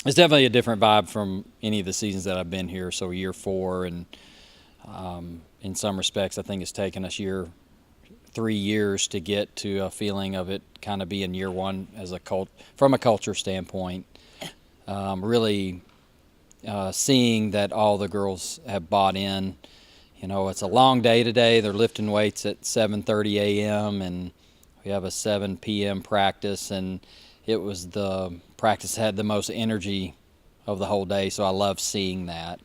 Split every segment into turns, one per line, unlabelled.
It's definitely a different vibe from any of the seasons that I've been here. So year 4, and in some respects, I think it's taken us 3 years to get to a feeling of it kind of being year 1 as from a culture standpoint. Really seeing that all the girls have bought in. You know, it's a long day today. They're lifting weights at 7:30 a.m. and we have a 7 p.m. practice, and it was the practice had the most energy of the whole day. So I love seeing that.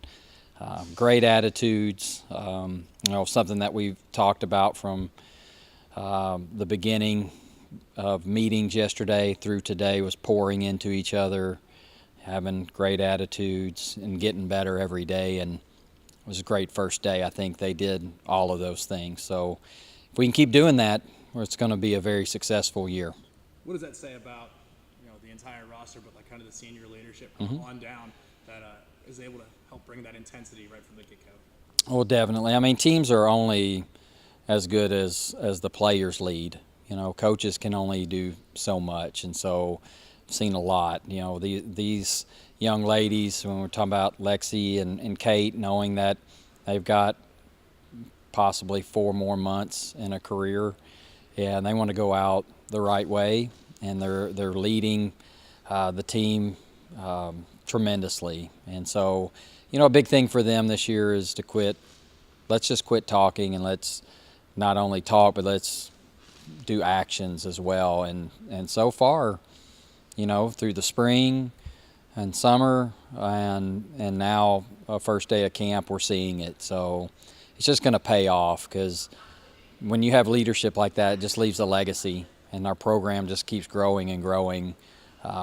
Great attitudes. Something that we've talked about from the beginning of meetings yesterday through today was pouring into each other, having great attitudes, and getting better every day. And it was a great first day. I think they did all of those things. So if we can keep doing that, it's going to be a very successful year.
What does that say about the entire roster, but like kind of the senior leadership on down that is able to help bring that intensity right from the get-go?
Well, definitely. I mean, teams are only as good as the players lead. Coaches can only do so much, and so I've seen a lot. These young ladies, when we're talking about Lexi and Kate, knowing that they've got possibly 4 more months in a career, and they want to go out the right way, and they're leading the team tremendously. And so, a big thing for them this year is to quit. Let's just quit talking, and let's not only talk, but let's do actions as well. And so far, through the spring and summer and now first day of camp, we're seeing it. So it's just going to pay off, because when you have leadership like that, it just leaves a legacy, and our program just keeps growing and growing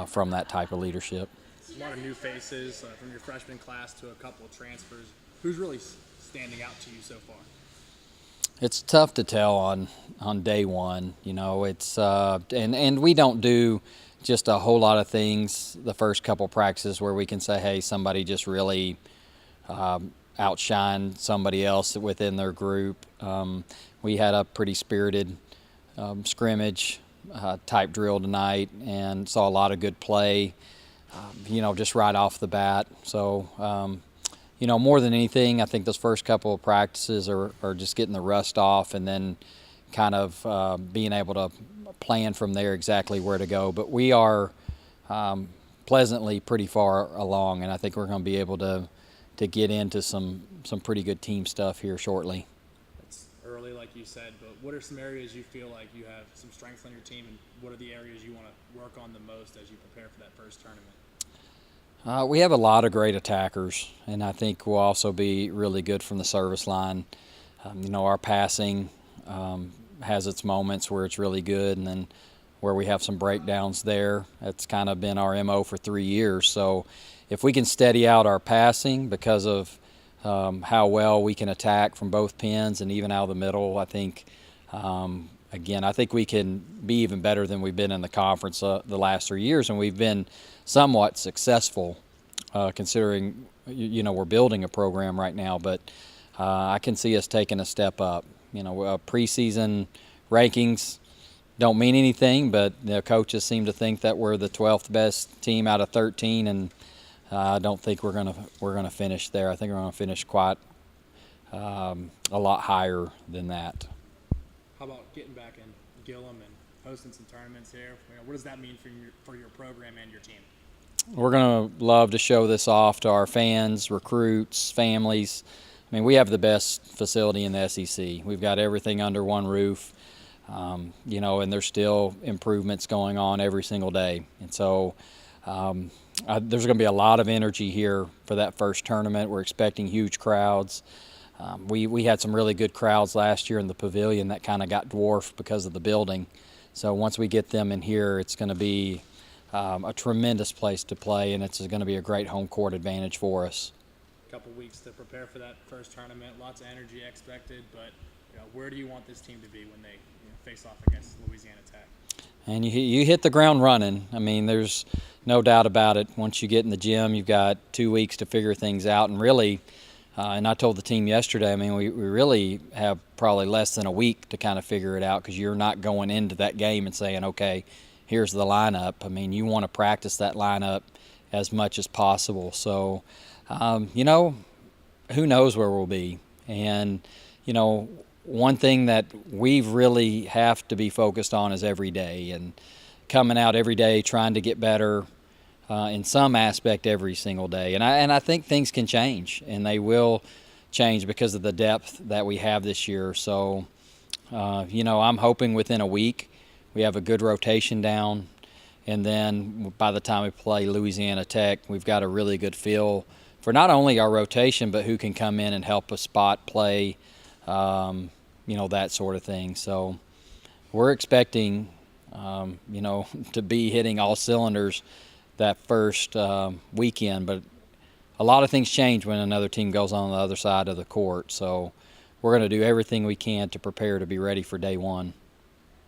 from that type of leadership.
A lot of new faces from your freshman class to a couple of transfers. Who's really standing out to you so far?
It's tough to tell on day one. It's and we don't do just a whole lot of things the first couple practices where we can say, hey, somebody just really outshined somebody else within their group. We had a pretty spirited scrimmage type drill tonight, and saw a lot of good play, just right off the bat. So, more than anything, I think those first couple of practices are just getting the rust off, and then kind of being able to plan from there exactly where to go. But we are pleasantly pretty far along, and I think we're going to be able to get into some pretty good team stuff here shortly.
It's early, like you said, but what are some areas you feel like you have some strengths on your team, and what are the areas you want to work on the most as you prepare for that first tournament?
We have a lot of great attackers, and I think we'll also be really good from the service line. Our passing has its moments where it's really good, and then where we have some breakdowns there. That's kind of been our MO for 3 years. So if we can steady out our passing because of how well we can attack from both pins and even out of the middle, I think, I think we can be even better than we've been in the conference the last 3 years, and we've been somewhat successful considering, we're building a program right now, but I can see us taking a step up. Preseason rankings don't mean anything, but the coaches seem to think that we're the 12th best team out of 13, and I don't think we're gonna finish there. I think we're gonna finish quite a lot higher than that.
How about getting back in Gillum and hosting some tournaments here? What does that mean for your program and your team?
We're going to love to show this off to our fans, recruits, families. I mean, we have the best facility in the SEC. We've got everything under one roof, and there's still improvements going on every single day. And so there's going to be a lot of energy here for that first tournament. We're expecting huge crowds. We had some really good crowds last year in the pavilion that kind of got dwarfed because of the building. So once we get them in here, it's going to be a tremendous place to play, and it's going to be a great home court advantage for us.
A couple weeks to prepare for that first tournament, lots of energy expected, but where do you want this team to be when they face off against Louisiana Tech?
And you hit the ground running. I mean, there's no doubt about it. Once you get in the gym, you've got 2 weeks to figure things out, and really, and I told the team yesterday, I mean, we really have probably less than a week to kind of figure it out, because you're not going into that game and saying, okay, here's the lineup. I mean, you want to practice that lineup as much as possible. So, you know, who knows where we'll be. And, you know, one thing that we really have to be focused on is every day, and coming out every day trying to get better in some aspect every single day. And I think things can change, and they will change because of the depth that we have this year. So, you know, I'm hoping within a week we have a good rotation down, and then by the time we play Louisiana Tech, we've got a really good feel for not only our rotation, but who can come in and help us spot play, you know, that sort of thing. So we're expecting, you know, to be hitting all cylinders that first weekend, but a lot of things change when another team goes on the other side of the court. So we're going to do everything we can to prepare to be ready for day one.